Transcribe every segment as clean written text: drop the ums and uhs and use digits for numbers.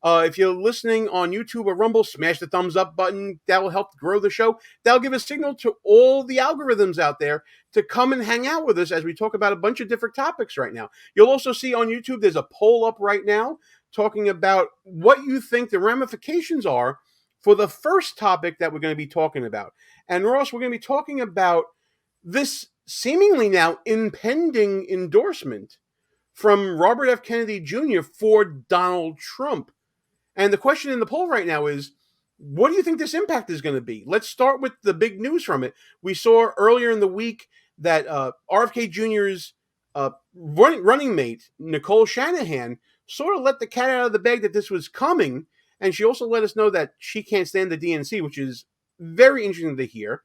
If you're listening on YouTube or Rumble, smash the thumbs up button. That will help grow the show. That'll give a signal to all the algorithms out there to come and hang out with us as we talk about a bunch of different topics right now. You'll also see on YouTube there's a poll up right now talking about what you think the ramifications are for the first topic that we're going to be talking about. And Ross, we're going to be talking about this seemingly now impending endorsement from Robert F. Kennedy Jr. for Donald Trump. And the question in the poll right now is, what do you think this impact is going to be? Let's start with the big news from it. We saw earlier in the week that RFK Jr.'s running mate, Nicole Shanahan, sort of let the cat out of the bag that this was coming. And she also let us know that she can't stand the DNC, which is very interesting to hear.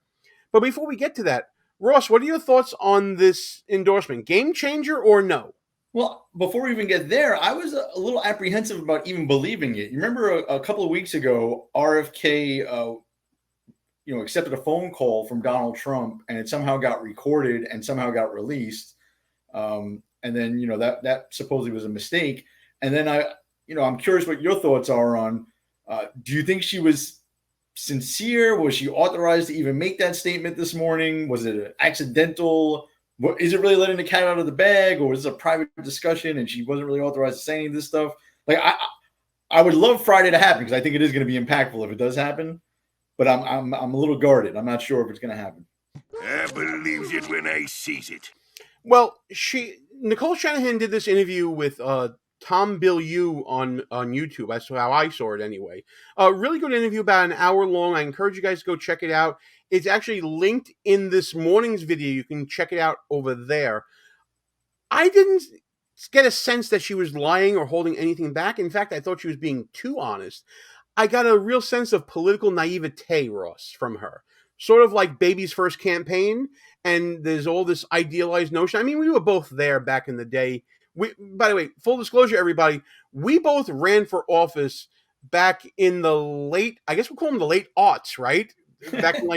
But before we get to that, Ross, what are your thoughts on this endorsement? Game changer or no? Well, before we even get there, I was a little apprehensive about even believing it. You remember a couple of weeks ago, RFK, accepted a phone call from Donald Trump, and it somehow got recorded and somehow got released. And then, that supposedly was a mistake. And then I'm curious what your thoughts are on, do you think she was sincere? Was she authorized to even make that statement this morning? Was it accidental? Is it really letting the cat out of the bag, or is it a private discussion and she wasn't really authorized to say any of this stuff? Like, I would love Friday to happen because I think it is going to be impactful if it does happen. But I'm a little guarded. I'm not sure if it's going to happen. I believes it when I sees it. Well, Nicole Shanahan did this interview with Tom Bilyeu on YouTube. That's how I saw it anyway. A really good interview, about an hour long. I encourage you guys to go check it out. It's actually linked in this morning's video. You can check it out over there. I didn't get a sense that she was lying or holding anything back. In fact, I thought she was being too honest. I got a real sense of political naivete, Ross, from her. Sort of like Baby's first campaign, and there's all this idealized notion. I mean, we were both there back in the day. By the way, full disclosure, everybody, we both ran for office back in the late, I guess we'll call them the late aughts, right? Back in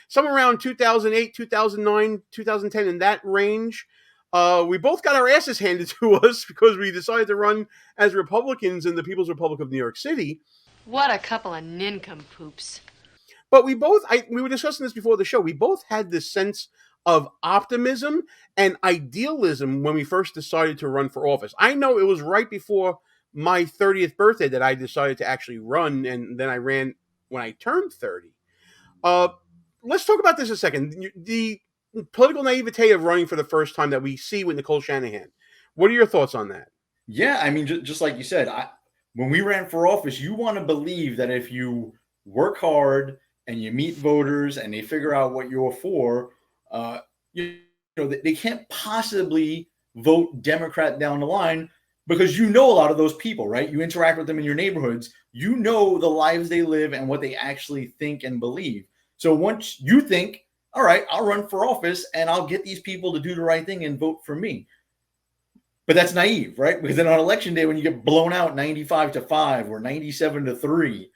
somewhere around 2008, 2009, 2010, in that range. We both got our asses handed to us because we decided to run as Republicans in the People's Republic of New York City. What a couple of nincompoops. But we were discussing this before the show. We both had this sense of optimism and idealism when we first decided to run for office. I know it was right before my 30th birthday that I decided to actually run, and then I ran when I turned 30. Let's talk about this a second. The political naivete of running for the first time that we see with Nicole Shanahan. What are your thoughts on that? Yeah, I mean, just like you said, when we ran for office, you want to believe that if you work hard and you meet voters and they figure out what you're for, they can't possibly vote Democrat down the line, because a lot of those people, right? You interact with them in your neighborhoods. You know the lives they live and what they actually think and believe. So once you think, all right, I'll run for office and I'll get these people to do the right thing and vote for me. But that's naive, right? Because then on election day, when you get blown out 95-5 or 97-3,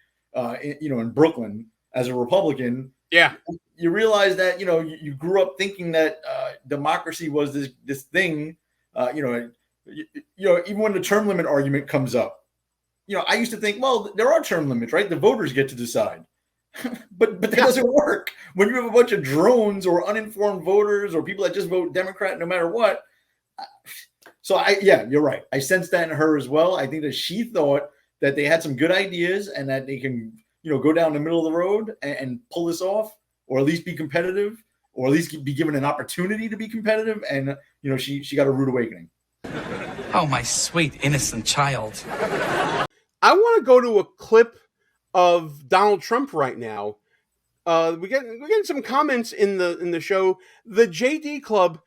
in Brooklyn as a Republican, yeah, you realize that, you grew up thinking that democracy was this thing, even when the term limit argument comes up, I used to think, well, there are term limits, right? The voters get to decide. but that doesn't work when you have a bunch of drones or uninformed voters or people that just vote Democrat no matter what. So you're right. I sensed that in her as well. I think that she thought that they had some good ideas and that they can, go down the middle of the road and pull this off, or at least be competitive, or at least be given an opportunity to be competitive. And, she got a rude awakening. Oh, my sweet, innocent child. I want to go to a clip of Donald Trump right now. We're getting some comments in the show. The JD Club,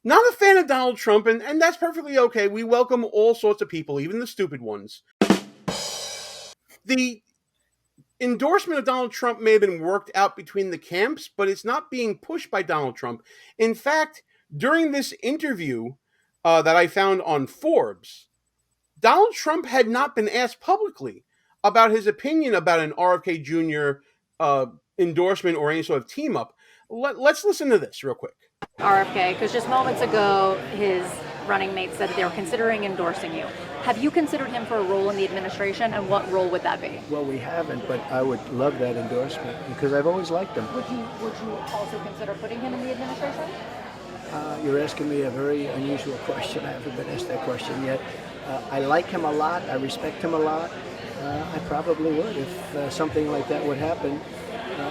not a fan of Donald Trump, and that's perfectly okay. We welcome all sorts of people, even the stupid ones. The endorsement of Donald Trump may have been worked out between the camps, but it's not being pushed by Donald Trump. In fact, during this interview that I found on Forbes, Donald Trump had not been asked publicly about his opinion about an RFK Jr. Endorsement or any sort of team up. Let's listen to this real quick. RFK, because just moments ago, his running mate said that they were considering endorsing you. Have you considered him for a role in the administration, and what role would that be? Well, we haven't, but I would love that endorsement because I've always liked him. Would you also consider putting him in the administration? You're asking me a very unusual question. I haven't been asked that question yet. I like him a lot. I respect him a lot. I probably would if something like that would happen.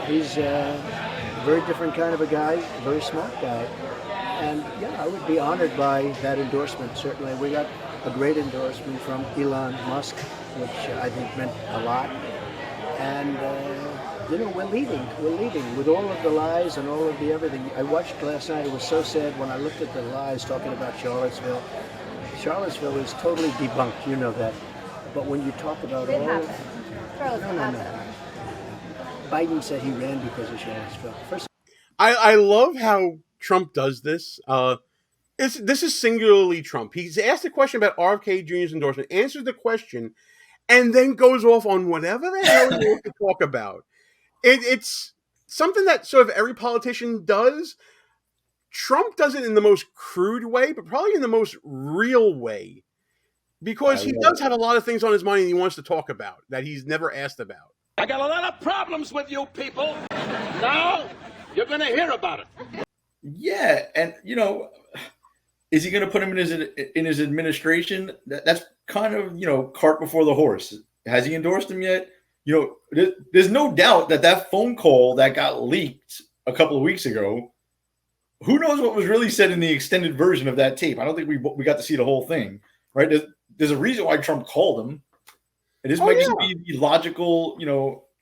He's a very different kind of a guy, a very smart guy. And yeah, I would be honored by that endorsement, certainly. We got a great endorsement from Elon Musk, which I think meant a lot. And, we're leading with all of the lies and all of the everything. I watched last night, it was so sad when I looked at the lies talking about Charlottesville. Charlottesville is totally debunked, you know that. But when you talk about It all happened. Charlottesville happened. Biden said he ran because of Charlottesville. First, I love how Trump does this. This is singularly Trump. He's asked a question about RFK Jr.'s endorsement, answers the question, and then goes off on whatever the hell he wants to talk about. It's something that sort of every politician does. Trump does it in the most crude way, but probably in the most real way. Because he does have a lot of things on his mind he wants to talk about that he's never asked about. I got a lot of problems with you people. Now, you're going to hear about it. Yeah, and is he going to put him in his administration? That's kind of cart before the horse. Has he endorsed him yet? There's no doubt that phone call that got leaked a couple of weeks ago. Who knows what was really said in the extended version of that tape? I don't think we got to see the whole thing, right? There's a reason why Trump called him. And this might just be the logical,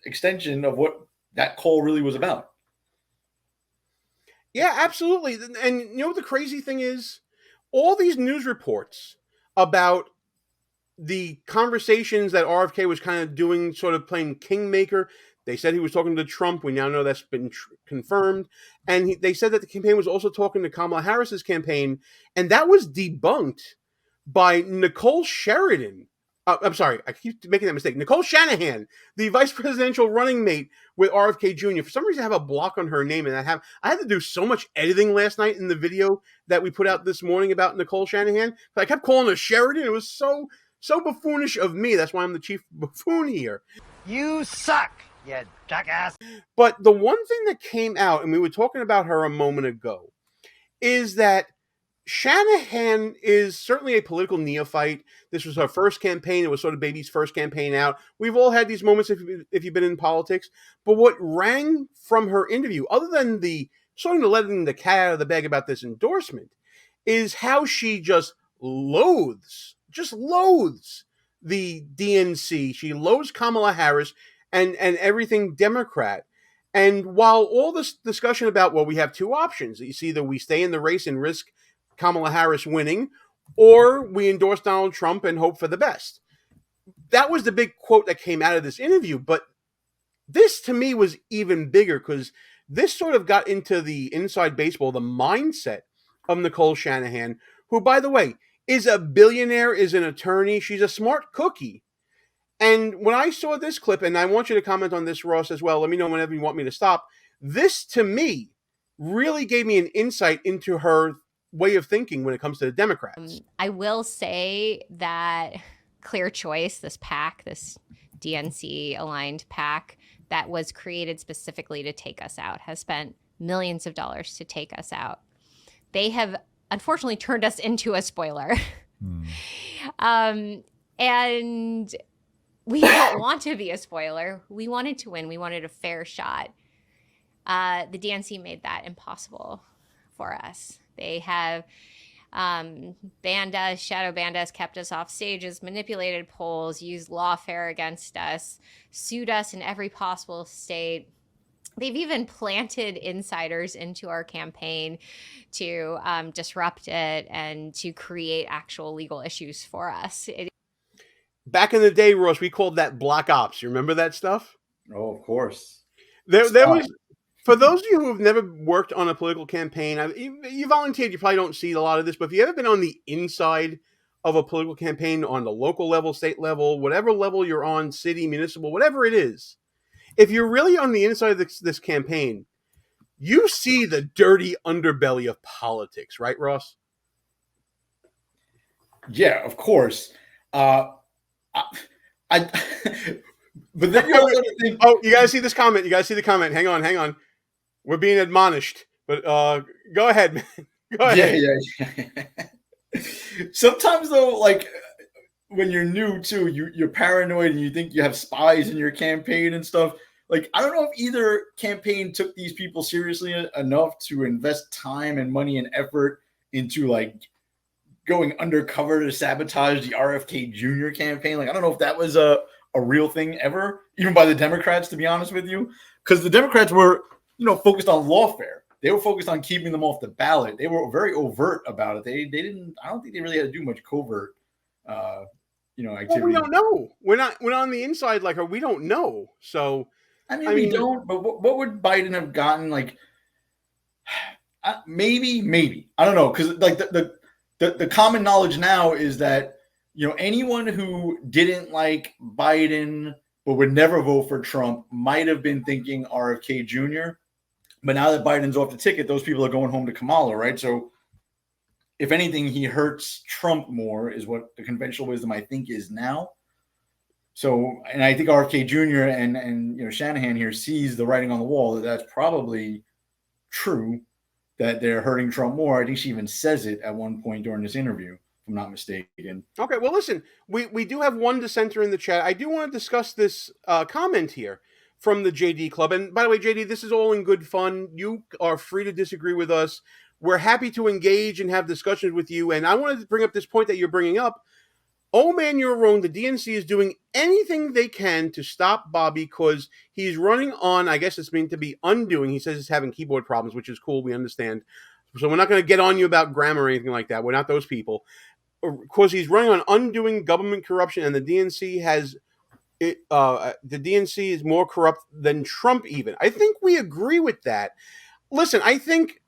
extension of what that call really was about. Yeah, absolutely. And the crazy thing is, all these news reports about the conversations that RFK was kind of doing, sort of playing kingmaker. They said he was talking to Trump. We now know that's been confirmed. And they said that the campaign was also talking to Kamala Harris's campaign. And that was debunked by Nicole Sheridan. I'm sorry, I keep making that mistake. Nicole Shanahan, the vice presidential running mate with RFK Jr. For some reason, I have a block on her name, and I had to do so much editing last night in the video that we put out this morning about Nicole Shanahan. I kept calling her Sheridan. It was so buffoonish of me. That's why I'm the chief buffoon here. You suck, you jackass. But the one thing that came out, and we were talking about her a moment ago, is that Shanahan is certainly a political neophyte. This was her first campaign. It was sort of baby's first campaign out. We've all had these moments if you've been in politics. But what rang from her interview, other than the sort of letting the cat out of the bag about this endorsement, is how she just loathes the DNC. She loathes Kamala Harris and everything Democrat. And while all this discussion about, well, we have two options. It's either we stay in the race and risk Kamala Harris winning, or we endorse Donald Trump and hope for the best. That was the big quote that came out of this interview. But this, to me, was even bigger because this sort of got into the inside baseball, the mindset of Nicole Shanahan, who, by the way, is a billionaire, is an attorney. She's a smart cookie. And when I saw this clip, and I want you to comment on this, Ross, as well, let me know whenever you want me to stop. This, to me, really gave me an insight into her way of thinking when it comes to the Democrats. I will say that Clear Choice, this PAC, this DNC aligned PAC that was created specifically to take us out, has spent millions of dollars to take us out. They have unfortunately turned us into a spoiler. And we don't want to be a spoiler. We wanted to win. We wanted a fair shot. The DNC made that impossible for us. They have banned us, shadow banned us, kept us off stages, manipulated polls, used lawfare against us, sued us in every possible state. They've even planted insiders into our campaign to disrupt it and to create actual legal issues for us. Back in the day, Ross, we called that black ops. You remember that stuff? Oh, of course. There was, for those of you who have never worked on a political campaign, you volunteered, you probably don't see a lot of this, but if you've ever been on the inside of a political campaign on the local level, state level, whatever level you're on, city, municipal, whatever it is, if you're really on the inside of this campaign, you see the dirty underbelly of politics, right, Ross? Yeah, of course. I, I but then you also think, oh, you guys see this comment. You guys see the comment. Hang on. We're being admonished. But go ahead, man. Go ahead. Yeah. Sometimes though, like when you're new too, you're paranoid and you think you have spies in your campaign and stuff. Like, I don't know if either campaign took these people seriously enough to invest time and money and effort into like going undercover to sabotage the RFK Jr. campaign. Like, I don't know if that was a real thing ever, even by the Democrats, to be honest with you, because the Democrats were, focused on lawfare. They were focused on keeping them off the ballot. They were very overt about it. They didn't. I don't think they really had to do much covert, activity. Well, we don't know. We're not on the inside like her. We don't know. So, I mean, we don't. But what would Biden have gotten? Like, maybe I don't know, because like the common knowledge now is that anyone who didn't like Biden but would never vote for Trump might have been thinking RFK Jr. But now that Biden's off the ticket, those people are going home to Kamala, right? So if anything, he hurts Trump more is what the conventional wisdom I think is now. So, and I think RFK Jr. and Shanahan here sees the writing on the wall that that's probably true, that they're hurting Trump more. I think she even says it at one point during this interview, if I'm not mistaken. Okay, well, listen, we do have one dissenter in the chat. I do want to discuss this comment here from the JD Club. And by the way, JD, this is all in good fun. You are free to disagree with us. We're happy to engage and have discussions with you. And I wanted to bring up this point that you're bringing up. Oh, man, you're wrong. The DNC is doing anything they can to stop Bobby because he's running on, I guess it's meant to be undoing. He says he's having keyboard problems, which is cool. We understand. So we're not going to get on you about grammar or anything like that. We're not those people. Because he's running on undoing government corruption, and the DNC has the DNC is more corrupt than Trump even. I think we agree with that. Listen, I think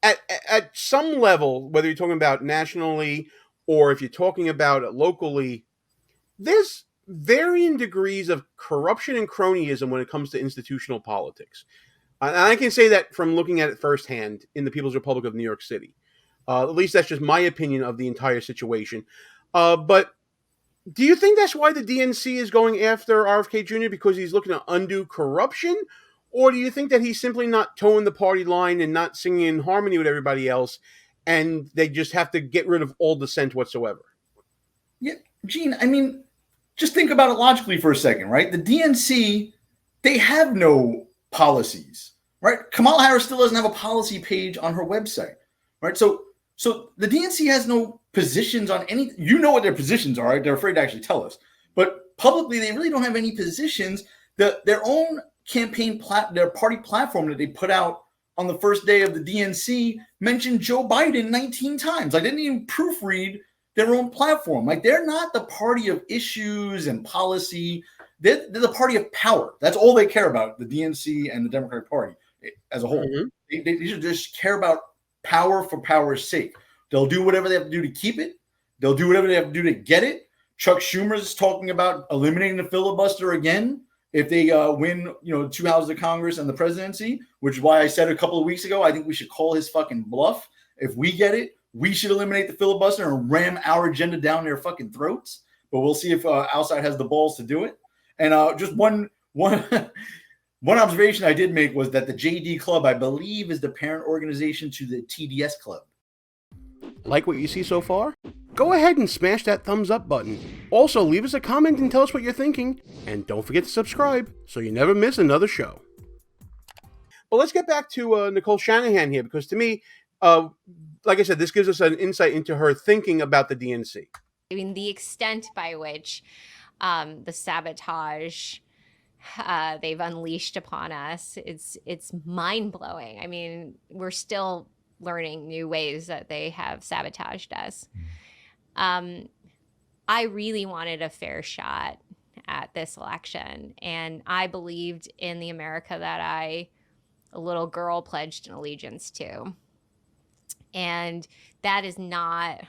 at some level, whether you're talking about nationally or if you're talking about it locally, there's varying degrees of corruption and cronyism when it comes to institutional politics. And I can say that from looking at it firsthand in the People's Republic of New York City. At least that's just my opinion of the entire situation. But do you think that's why the DNC is going after RFK Jr. because he's looking to undo corruption? Or do you think that he's simply not towing the party line and not singing in harmony with everybody else, and they just have to get rid of all dissent whatsoever? Yeah, Gene, I mean, just think about it logically for a second, right? The DNC, they have no policies, right? Kamala Harris still doesn't have a policy page on her website, right? So the DNC has no positions on any. You know what their positions are, right? They're afraid to actually tell us. But publicly, they really don't have any positions. Their own campaign, their party platform that they put out on the first day of the DNC mentioned Joe Biden 19 times. I didn't even proofread their own platform. Like, they're not the party of issues and policy. They're the party of power. That's all they care about, the DNC and the Democratic Party as a whole. Mm-hmm. They should just care about power for power's sake. They'll do whatever they have to do to keep it. They'll do whatever they have to do to get it. Chuck Schumer's talking about eliminating the filibuster again if they win, 2 houses of Congress and the presidency, which is why I said a couple of weeks ago, I think we should call his fucking bluff. If we get it, we should eliminate the filibuster and ram our agenda down their fucking throats. But we'll see if outside has the balls to do it. And just one observation I did make was that the JD Club, I believe, is the parent organization to the TDS Club. Like what you see so far? Go ahead and smash that thumbs up button. Also, leave us a comment and tell us what you're thinking. And don't forget to subscribe so you never miss another show. But let's get back to Nicole Shanahan here, because to me, like I said, this gives us an insight into her thinking about the DNC. I mean, the extent by which the sabotage they've unleashed upon us, it's mind-blowing. I mean, we're still learning new ways that they have sabotaged us. I really wanted a fair shot at this election, and I believed in the America that a little girl pledged an allegiance to. And that is not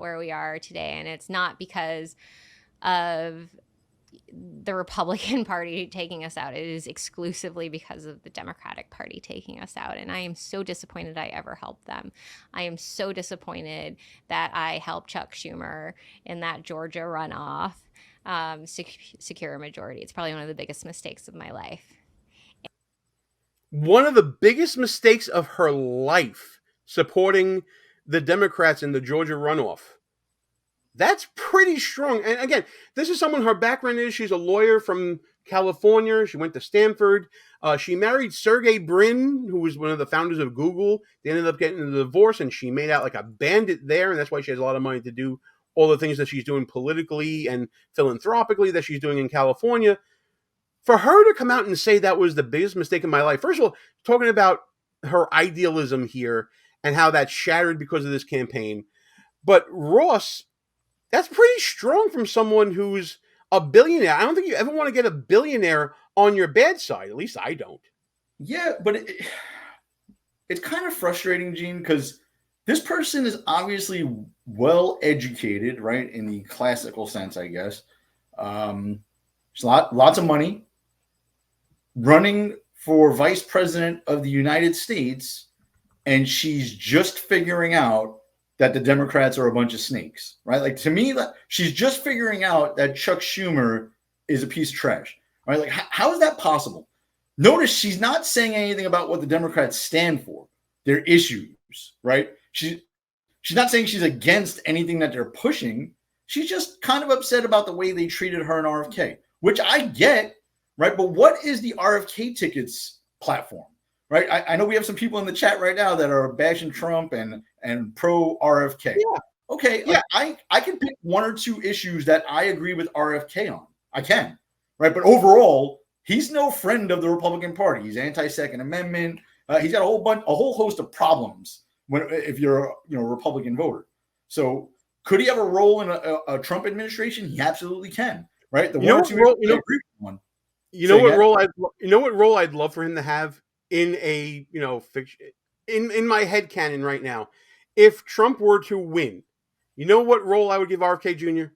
where we are today, and it's not because of the Republican Party taking us out. It is exclusively because of the Democratic Party taking us out. And I am so disappointed I ever helped them. I am so disappointed that I helped Chuck Schumer in that Georgia runoff secure a majority. It's probably one of the biggest mistakes of my life. One of the biggest mistakes of her life, supporting the Democrats in the Georgia runoff. That's pretty strong. And again, this is someone, her background is she's a lawyer from California. She went to Stanford. She married Sergey Brin, who was one of the founders of Google. They ended up getting a divorce, and she made out like a bandit there. And that's why she has a lot of money to do all the things that she's doing politically and philanthropically that she's doing in California. For her to come out and say that was the biggest mistake in my life, first of all, talking about her idealism here and how that shattered because of this campaign. But Ross, that's pretty strong from someone who's a billionaire. I don't think you ever want to get a billionaire on your bad side. At least I don't. Yeah, but it's kind of frustrating, Gene, because this person is obviously well educated, right? In the classical sense, I guess. There's lots of money. Running for vice president of the United States, and she's just figuring out that the Democrats are a bunch of snakes, right? Like, to me, she's just figuring out that Chuck Schumer is a piece of trash, right? Like, how is that possible? Notice she's not saying anything about what the Democrats stand for, their issues, right? She's not saying she's against anything that they're pushing. She's just kind of upset about the way they treated her and RFK, which I get, right? But what is the RFK tickets platform? Right, I know we have some people in the chat right now that are bashing Trump and pro RFK. Yeah. Okay, yeah. I can pick one or two issues that I agree with RFK on. I can, right? But overall, he's no friend of the Republican Party. He's anti-Second Amendment. He's got a whole host of problems if you're a Republican voter. So could he have a role in a Trump administration? He absolutely can, right? The one or two one. You know what role I'd love for him to have in a fiction in my headcanon right now. If Trump were to win, you know what role I would give RFK Jr.?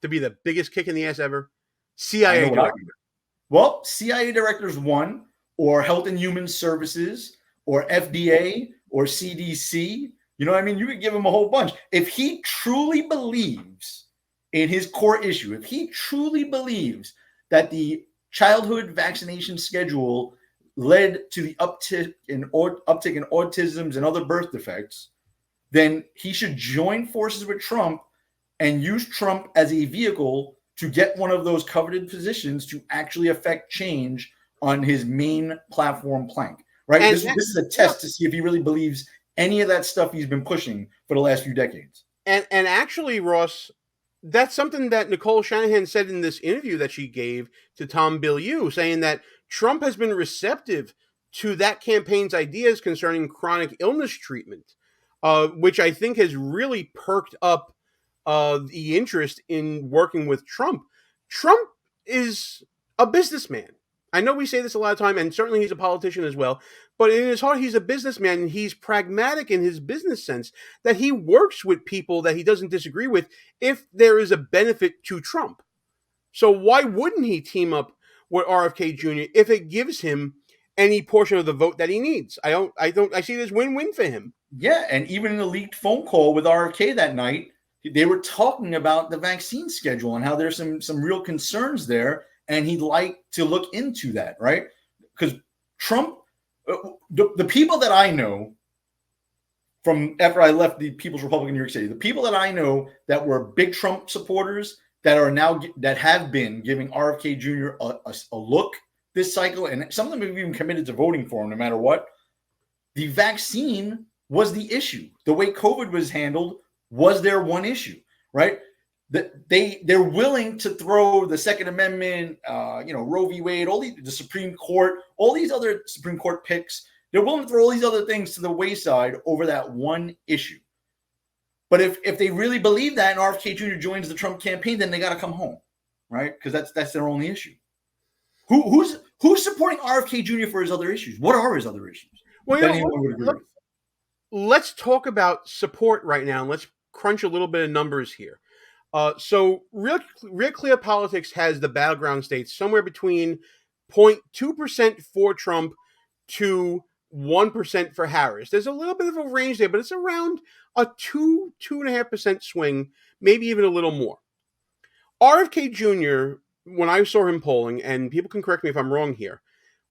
To be the biggest kick in the ass ever? CIA director. Well, CIA director's one, or Health and Human Services, or FDA, or CDC. You know what I mean? You could give him a whole bunch. If he truly believes in his core issue, if he truly believes that the childhood vaccination schedule led to the uptick in autisms and other birth defects, then he should join forces with Trump and use Trump as a vehicle to get one of those coveted positions to actually affect change on his main platform plank. Right? This is a test to see if he really believes any of that stuff he's been pushing for the last few decades. And actually, Ross, that's something that Nicole Shanahan said in this interview that she gave to Tom Bilyeu, saying that Trump has been receptive to that campaign's ideas concerning chronic illness treatment, which I think has really perked up the interest in working with Trump. Trump is a businessman. I know we say this a lot of time, and certainly he's a politician as well, but in his heart, he's a businessman, and he's pragmatic in his business sense, that he works with people that he doesn't disagree with if there is a benefit to Trump. So why wouldn't he team up with RFK Jr. if it gives him any portion of the vote that he needs? I see this win-win for him. Yeah, and even in a leaked phone call with RFK that night, they were talking about the vaccine schedule and how there's some real concerns there, and he'd like to look into that, right? Because Trump, the people that I know from after I left the People's Republic of New York City, the people that I know that were big Trump supporters that have been giving RFK Jr. a look this cycle, and some of them have even committed to voting for him no matter what. The vaccine was the issue. The way COVID was handled was their one issue, right? They're willing to throw the Second Amendment, Roe v. Wade, the Supreme Court, all these other Supreme Court picks. They're willing to throw all these other things to the wayside over that one issue. But if they really believe that and RFK Jr. joins the Trump campaign, then they got to come home, right? Because that's their only issue. Who's supporting RFK Jr. for his other issues? What are his other issues? Well, let's talk about support right now. Let's crunch a little bit of numbers here. So Real Clear Politics has the battleground states somewhere between 0.2% for Trump to 1% for Harris. There's a little bit of a range there, but it's around a 2.5% swing, maybe even a little more. RFK Jr., when I saw him polling, and people can correct me if I'm wrong here,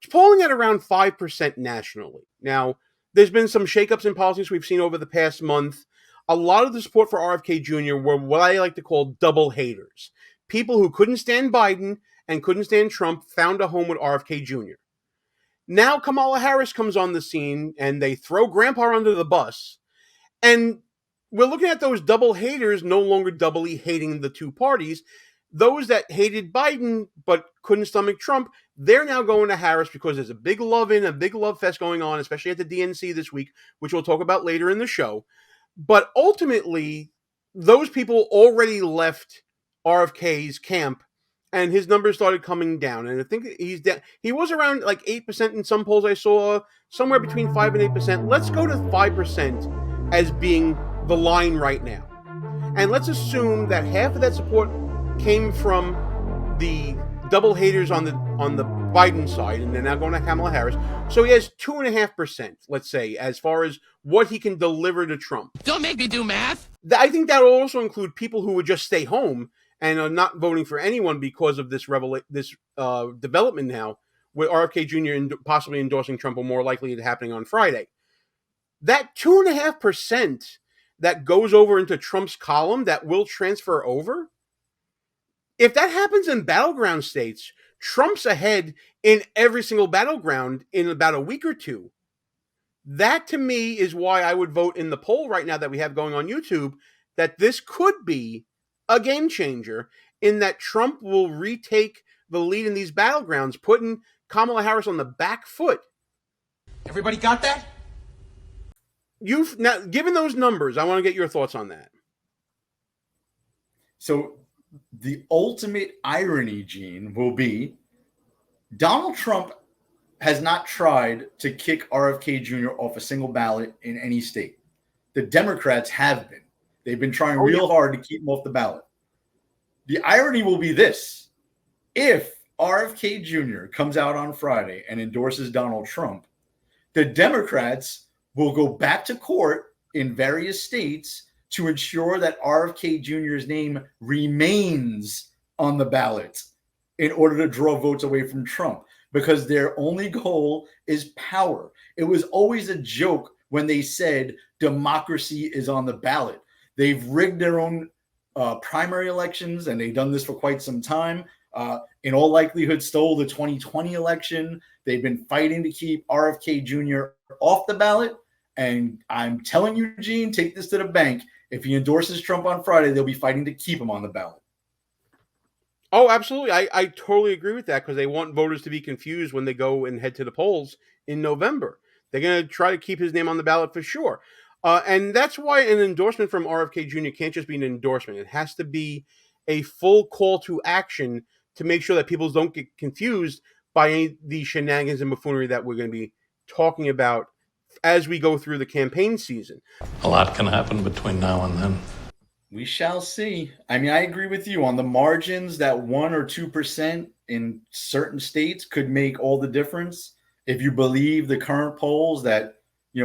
was polling at around 5% nationally. Now, there's been some shakeups in politics we've seen over the past month. A lot of the support for RFK Jr. were what I like to call double haters. People who couldn't stand Biden and couldn't stand Trump found a home with RFK Jr. Now Kamala Harris comes on the scene and they throw Grandpa under the bus. And we're looking at those double haters no longer doubly hating the two parties. Those that hated Biden but couldn't stomach Trump, they're now going to Harris because there's a big love fest going on, especially at the DNC this week, which we'll talk about later in the show. But ultimately, those people already left RFK's camp, and his numbers started coming down. And I think he was around like 8% in some polls I saw, somewhere between 5 and 8%. Let's go to 5% as being the line right now. And let's assume that half of that support came from the double haters on the Biden side, and they're now going to Kamala Harris. So he has 2.5%, let's say, as far as what he can deliver to Trump. Don't make me do math. I think that will also include people who would just stay home and are not voting for anyone because of this development now, with RFK Jr. possibly endorsing Trump, or more likely happening on Friday. That 2.5% that goes over into Trump's column that will transfer over, if that happens in battleground states, Trump's ahead in every single battleground in about a week or two. That, to me, is why I would vote in the poll right now that we have going on YouTube, that this could be a game changer in that Trump will retake the lead in these battlegrounds, putting Kamala Harris on the back foot. Everybody got that? Now, given those numbers, I want to get your thoughts on that. So the ultimate irony, Gene, will be Donald Trump has not tried to kick RFK Jr. off a single ballot in any state. The Democrats have been. They've been trying real hard to keep him off the ballot. The irony will be this. If RFK Jr. comes out on Friday and endorses Donald Trump, the Democrats will go back to court in various states to ensure that RFK Jr.'s name remains on the ballot in order to draw votes away from Trump, because their only goal is power. It was always a joke when they said democracy is on the ballot. They've rigged their own primary elections, and they've done this for quite some time. In all likelihood, stole the 2020 election. They've been fighting to keep RFK Jr. off the ballot. And I'm telling you, Gene, take this to the bank. If he endorses Trump on Friday, they'll be fighting to keep him on the ballot. Oh, absolutely. I totally agree with that, because they want voters to be confused when they go and head to the polls in November. They're going to try to keep his name on the ballot for sure. And that's why an endorsement from RFK Jr. can't just be an endorsement. It has to be a full call to action to make sure that people don't get confused by any of the shenanigans and buffoonery that we're going to be talking about as we go through the campaign season. A lot can happen between now and then. We shall see. I mean, I agree with you on the margins that 1 or 2% in certain states could make all the difference. If you believe the current polls that,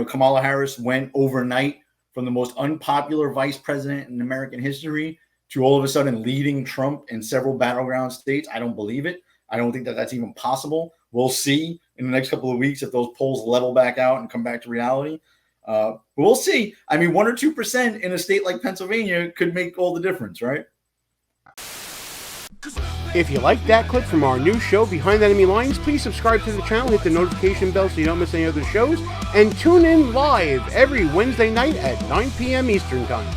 Kamala Harris went overnight from the most unpopular vice president in American history to all of a sudden leading Trump in several battleground states, I don't believe it. I don't think that that's even possible. We'll see in the next couple of weeks if those polls level back out and come back to reality. But we'll see. I mean, 1 or 2% in a state like Pennsylvania could make all the difference, right? If you like that clip from our new show, Behind Enemy Lines, please subscribe to the channel, hit the notification bell so you don't miss any other shows, and tune in live every Wednesday night at 9 p.m. Eastern Time.